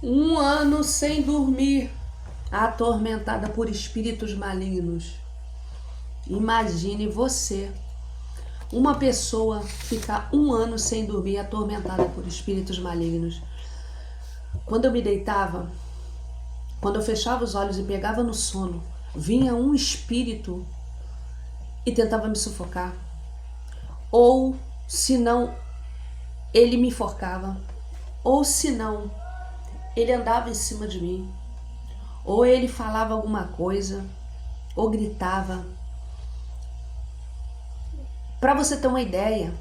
Um ano sem dormir, atormentada por espíritos malignos. Imagine você, uma pessoa, ficar um ano sem dormir, atormentada por espíritos malignos. Quando eu me deitava, quando eu fechava os olhos e pegava no sono, vinha um espírito e tentava me sufocar. Ou, se não, ele me enforcava. Ou, se não, ele andava em cima de mim. Ou ele falava alguma coisa, ou gritava. Para você ter uma ideia,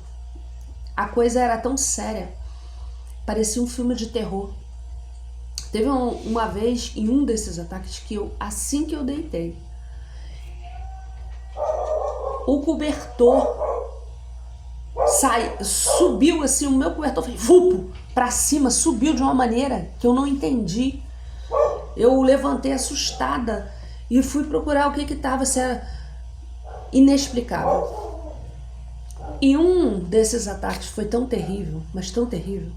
a coisa era tão séria, parecia um filme de terror. Teve uma vez, em um desses ataques, que assim que eu deitei, o cobertor subiu assim, o meu cobertor fez vupo para cima, subiu de uma maneira que eu não entendi. Eu levantei assustada e fui procurar o que estava, se era inexplicável. E um desses ataques foi tão terrível, mas tão terrível,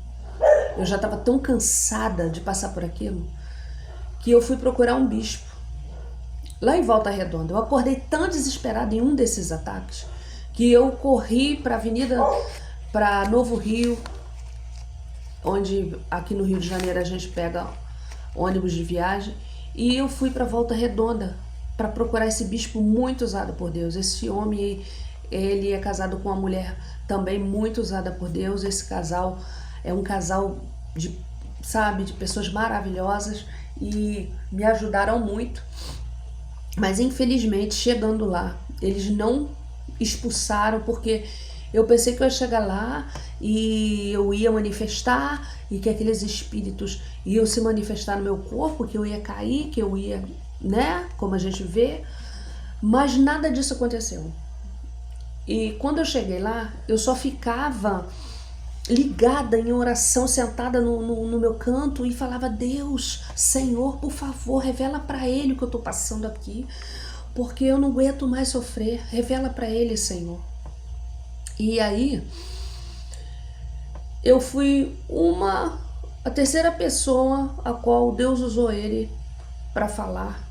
eu já estava tão cansada de passar por aquilo, que eu fui procurar um bispo lá em Volta Redonda. Eu acordei tão desesperada em um desses ataques que eu corri para a avenida, para Novo Rio, onde aqui no Rio de Janeiro a gente pega ônibus de viagem, e eu fui para Volta Redonda para procurar esse bispo muito usado por Deus. Esse homem, ele é casado com uma mulher também muito usada por Deus. Esse casal é um casal de, sabe, de pessoas maravilhosas e me ajudaram muito. Mas infelizmente, chegando lá, eles não expulsaram, porque eu pensei que eu ia chegar lá e eu ia manifestar e que aqueles espíritos iam se manifestar no meu corpo, que eu ia cair, que eu ia, né, como a gente vê, mas nada disso aconteceu. E quando eu cheguei lá, eu só ficava ligada em oração, sentada no meu canto, e falava: Deus, Senhor, por favor, revela para ele o que eu estou passando aqui, porque eu não aguento mais sofrer, revela para ele, Senhor. E aí eu fui a terceira pessoa a qual Deus usou ele para falar,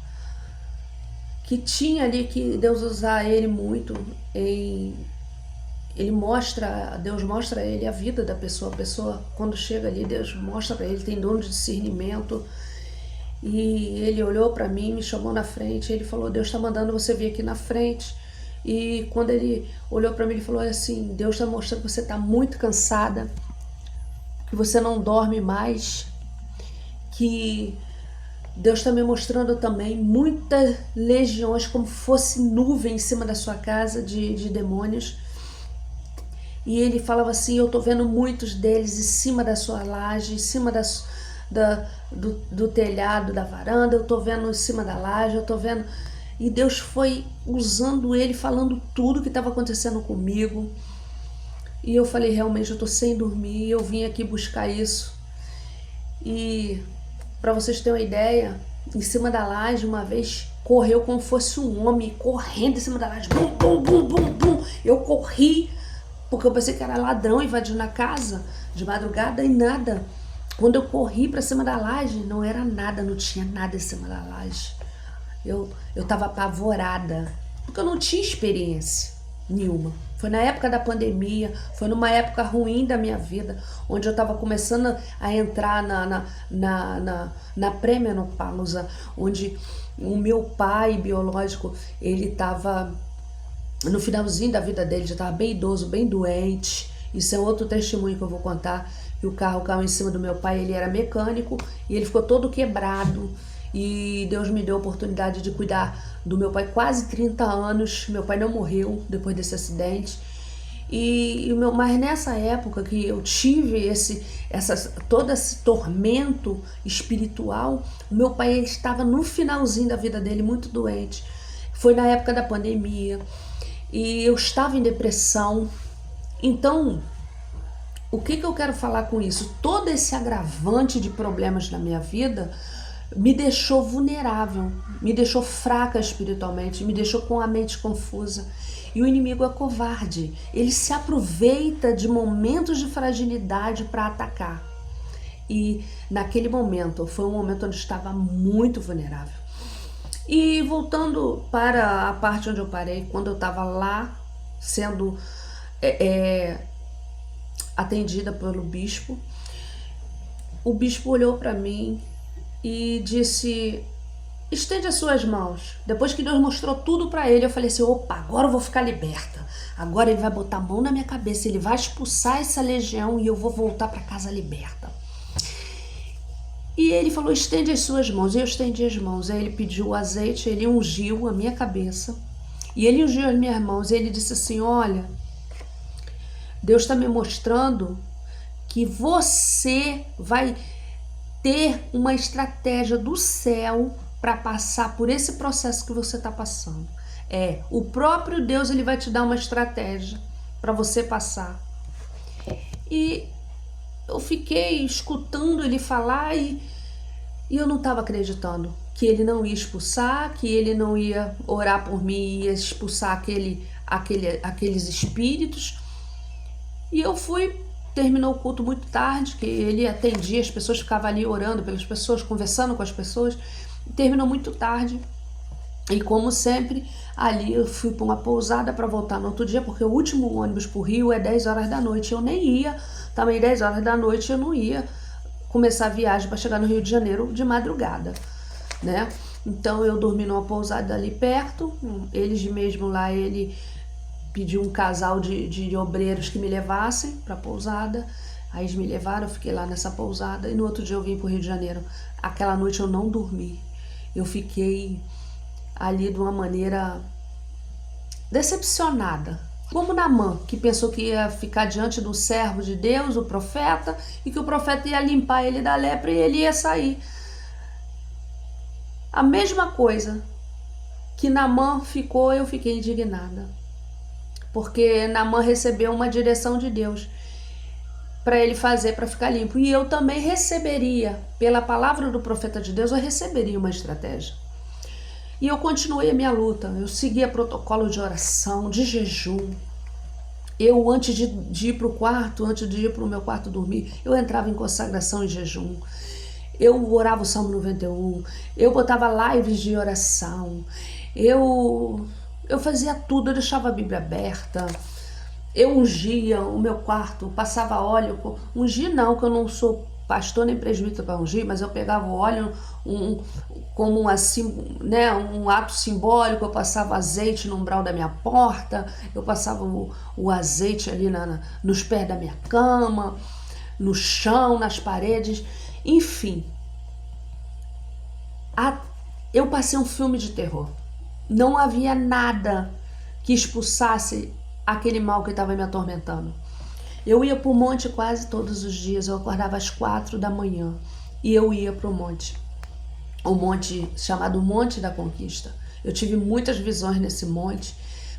que tinha ali que Deus usar ele muito em... Deus mostra a ele a vida da pessoa. A pessoa, quando chega ali, Deus mostra para ele, tem dom de discernimento. E ele olhou para mim, me chamou na frente, ele falou: Deus está mandando você vir aqui na frente. E quando ele olhou para mim, ele falou assim: Deus está mostrando que você está muito cansada, que você não dorme mais, que Deus está me mostrando também muitas legiões, como fosse nuvem em cima da sua casa de demônios. E ele falava assim: eu tô vendo muitos deles em cima da sua laje, em cima do telhado da varanda, eu tô vendo em cima da laje, eu tô vendo... E Deus foi usando ele, falando tudo que estava acontecendo comigo. E eu falei: realmente, eu tô sem dormir, eu vim aqui buscar isso. E para vocês terem uma ideia, em cima da laje, uma vez, correu como fosse um homem, correndo em cima da laje, bum, bum, bum, bum, bum. Eu corri, porque eu pensei que era ladrão invadindo a casa de madrugada, e nada. Quando eu corri para cima da laje, não era nada, não tinha nada em cima da laje. Eu estava apavorada, porque eu não tinha experiência nenhuma. Foi na época da pandemia, foi numa época ruim da minha vida, onde eu estava começando a entrar na pré-menopausa, onde o meu pai biológico, ele estava no finalzinho da vida dele, já estava bem idoso, bem doente. Isso é outro testemunho que eu vou contar, que o carro caiu em cima do meu pai, ele era mecânico e ele ficou todo quebrado. E Deus me deu a oportunidade de cuidar do meu pai quase 30 anos. Meu pai não morreu depois desse acidente. Mas nessa época que eu tive todo esse tormento espiritual, o meu pai estava no finalzinho da vida dele, muito doente. Foi na época da pandemia. E eu estava em depressão. Então, o que eu quero falar com isso? Todo esse agravante de problemas na minha vida me deixou vulnerável, me deixou fraca espiritualmente, me deixou com a mente confusa. E o inimigo é covarde. Ele se aproveita de momentos de fragilidade para atacar. E naquele momento, foi um momento onde eu estava muito vulnerável. E voltando para a parte onde eu parei, quando eu estava lá sendo atendida pelo bispo, o bispo olhou para mim e disse: estende as suas mãos. Depois que Deus mostrou tudo para ele, eu falei assim: opa, agora eu vou ficar liberta. Agora ele vai botar a mão na minha cabeça, ele vai expulsar essa legião e eu vou voltar para casa liberta. E ele falou: estende as suas mãos. E eu estendi as mãos. Aí ele pediu o azeite, ele ungiu a minha cabeça. E ele ungiu as minhas mãos. E ele disse assim: olha, Deus está me mostrando que você vai ter uma estratégia do céu para passar por esse processo que você está passando. O próprio Deus, ele vai te dar uma estratégia para você passar. E eu fiquei escutando ele falar e eu não estava acreditando que ele não ia expulsar, que ele não ia orar por mim, ia expulsar aqueles espíritos. E eu fui, terminou o culto muito tarde, que ele atendia, as pessoas ficavam ali orando pelas pessoas, conversando com as pessoas, terminou muito tarde. E como sempre, ali eu fui para uma pousada para voltar no outro dia, porque o último ônibus para o Rio é 10 horas da noite, eu nem ia, também 10 horas da noite eu não ia começar a viagem para chegar no Rio de Janeiro de madrugada, né? Então eu dormi numa pousada ali perto, eles mesmo lá, ele pediu um casal de obreiros que me levassem para a pousada, aí eles me levaram, eu fiquei lá nessa pousada e no outro dia eu vim para o Rio de Janeiro. Aquela noite eu não dormi, eu fiquei ali de uma maneira decepcionada, como Naamã, que pensou que ia ficar diante do servo de Deus, o profeta, e que o profeta ia limpar ele da lepra e ele ia sair. A mesma coisa que Naamã ficou, eu fiquei indignada, porque Naamã recebeu uma direção de Deus para ele fazer, para ficar limpo, e eu também receberia, pela palavra do profeta de Deus, eu receberia uma estratégia. E eu continuei a minha luta, eu seguia protocolo de oração, de jejum. Eu, antes de ir para o quarto, antes de ir para o meu quarto dormir, eu entrava em consagração e jejum. Eu orava o Salmo 91, eu botava lives de oração, eu fazia tudo, eu deixava a Bíblia aberta, eu ungia o meu quarto, passava óleo, ungir não, que eu não sou pastor nem presbítero para ungir, mas eu pegava o óleo como assim, né, um ato simbólico, eu passava azeite no umbral da minha porta, eu passava o azeite ali nos pés da minha cama, no chão, nas paredes, enfim. Eu passei um filme de terror. Não havia nada que expulsasse aquele mal que estava me atormentando. Eu ia para o monte quase todos os dias, eu acordava às 4 da manhã e eu ia para o monte chamado Monte da Conquista. Eu tive muitas visões nesse monte,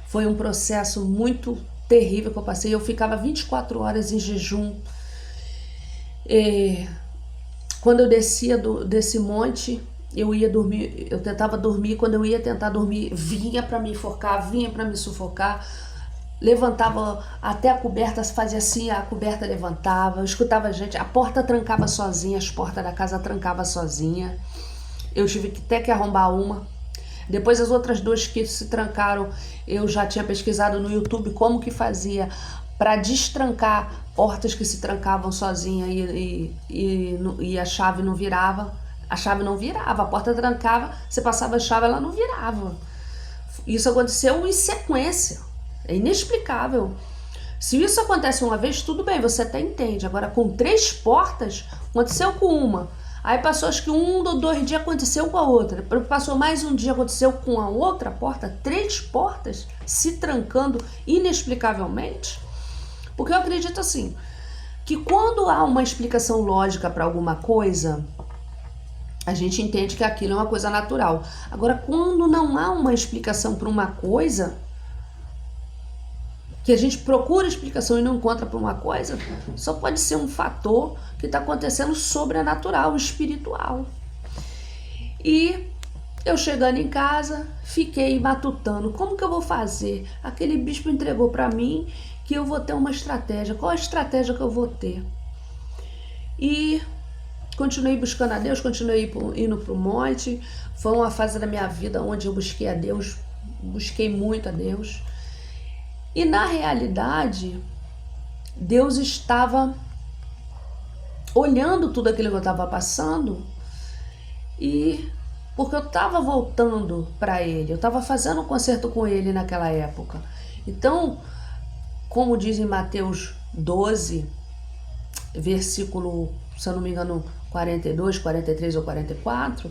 foi um processo muito terrível que eu passei, eu ficava 24 horas em jejum. Quando eu descia desse monte, eu ia dormir, eu tentava dormir, quando eu ia tentar dormir, vinha para me enforcar, vinha para me sufocar, levantava até a coberta, fazia assim, a coberta levantava, eu escutava gente, a porta trancava sozinha, as portas da casa trancavam sozinha, eu tive até que arrombar uma. Depois as outras duas que se trancaram, eu já tinha pesquisado no YouTube como que fazia para destrancar portas que se trancavam sozinha e a chave não virava. A chave não virava, a porta trancava, você passava a chave, ela não virava. Isso aconteceu em sequência, é inexplicável. Se isso acontece uma vez, tudo bem, você até entende. Agora, com 3 portas, aconteceu com uma. Aí passou acho que 1 ou 2 dias, aconteceu com a outra. Passou mais um dia, aconteceu com a outra porta. 3 portas se trancando inexplicavelmente. Porque eu acredito assim, que quando há uma explicação lógica para alguma coisa, a gente entende que aquilo é uma coisa natural. Agora, quando não há uma explicação para uma coisa, que a gente procura explicação e não encontra para uma coisa, só pode ser um fator que está acontecendo sobrenatural, espiritual. E eu chegando em casa, fiquei matutando, como que eu vou fazer? Aquele bispo entregou para mim que eu vou ter uma estratégia. Qual a estratégia que eu vou ter? E continuei buscando a Deus, continuei indo para o monte. Foi uma fase da minha vida onde eu busquei a Deus, busquei muito a Deus. E na realidade, Deus estava olhando tudo aquilo que eu estava passando, e porque eu estava voltando para Ele, eu estava fazendo um concerto com Ele naquela época. Então, como diz em Mateus 12, versículo, se eu não me engano, 42, 43 ou 44,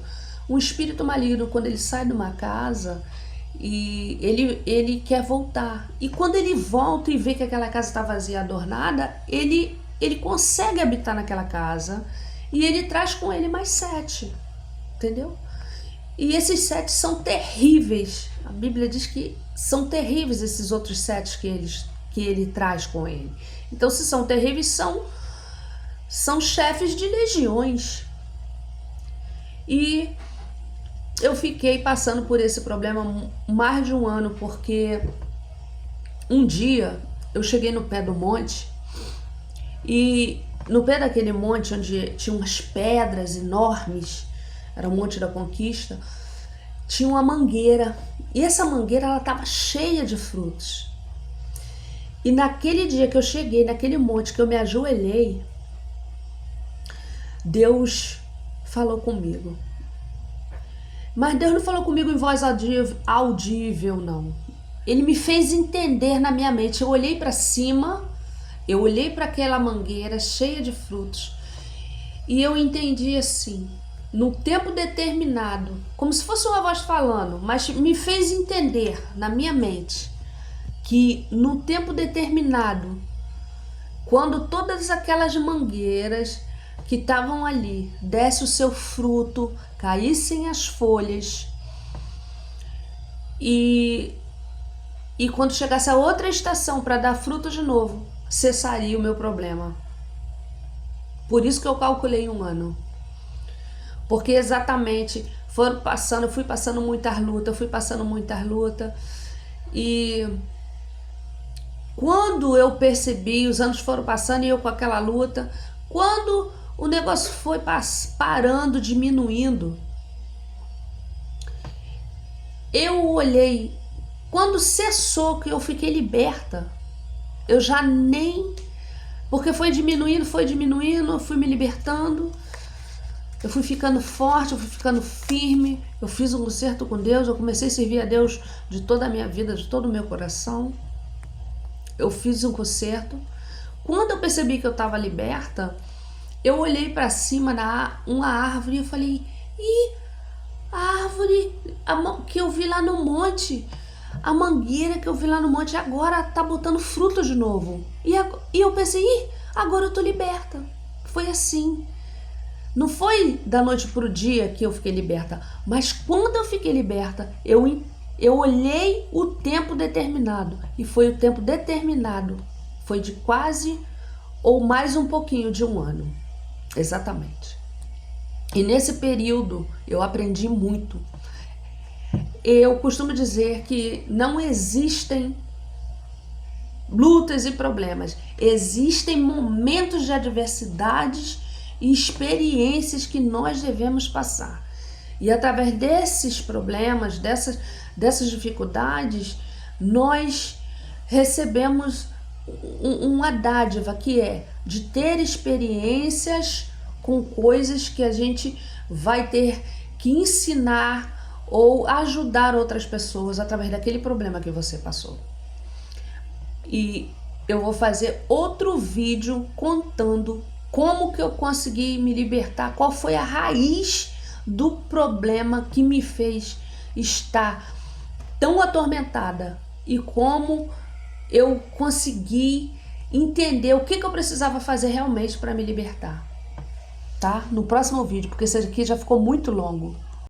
um espírito maligno, quando ele sai de uma casa, e ele quer voltar. E quando ele volta e vê que aquela casa está vazia, adornada, ele consegue habitar naquela casa, e ele traz com ele mais 7, entendeu? E esses 7 são terríveis. A Bíblia diz que são terríveis esses outros 7 que ele traz com ele. Então, se são terríveis, são chefes de legiões. E eu fiquei passando por esse problema mais de um ano, porque um dia eu cheguei no pé do monte, e no pé daquele monte, onde tinha umas pedras enormes, era o Monte da Conquista, tinha uma mangueira, e essa mangueira ela estava cheia de frutos. E naquele dia que eu cheguei naquele monte, que eu me ajoelhei, Deus falou comigo. Mas Deus não falou comigo em voz audível, não. Ele me fez entender na minha mente. Eu olhei para cima, eu olhei para aquela mangueira cheia de frutos, e eu entendi assim, no tempo determinado, como se fosse uma voz falando, mas me fez entender na minha mente que no tempo determinado, quando todas aquelas mangueiras que estavam ali desse o seu fruto, caíssem as folhas, e quando chegasse a outra estação para dar fruto de novo, cessaria o meu problema. Por isso que eu calculei 1 ano. Porque exatamente eu fui passando muitas lutas, e quando eu percebi, os anos foram passando e eu com aquela luta, quando o negócio foi parando, diminuindo, eu olhei, quando cessou, que eu fiquei liberta, eu já nem, porque foi diminuindo, eu fui me libertando, eu fui ficando forte, eu fui ficando firme, eu fiz um concerto com Deus, eu comecei a servir a Deus de toda a minha vida, de todo o meu coração. Eu fiz um concerto. Quando eu percebi que eu estava liberta, eu olhei para cima uma árvore e eu falei, a árvore que eu vi lá no monte, a mangueira que eu vi lá no monte, agora tá botando fruto de novo. E eu pensei, agora eu tô liberta. Foi assim. Não foi da noite pro dia que eu fiquei liberta, mas quando eu fiquei liberta, eu olhei o tempo determinado, e foi o tempo determinado, foi de quase ou mais um pouquinho de 1 ano, exatamente. E nesse período eu aprendi muito. Eu costumo dizer que não existem lutas e problemas, existem momentos de adversidades e experiências que nós devemos passar. E através desses problemas, dessas dificuldades, nós recebemos uma dádiva, que é de ter experiências com coisas que a gente vai ter que ensinar ou ajudar outras pessoas através daquele problema que você passou. E eu vou fazer outro vídeo contando como que eu consegui me libertar, qual foi a raiz do problema que me fez estar tão atormentada, e como eu consegui entender o que eu precisava fazer realmente para me libertar, tá? No próximo vídeo, porque esse aqui já ficou muito longo.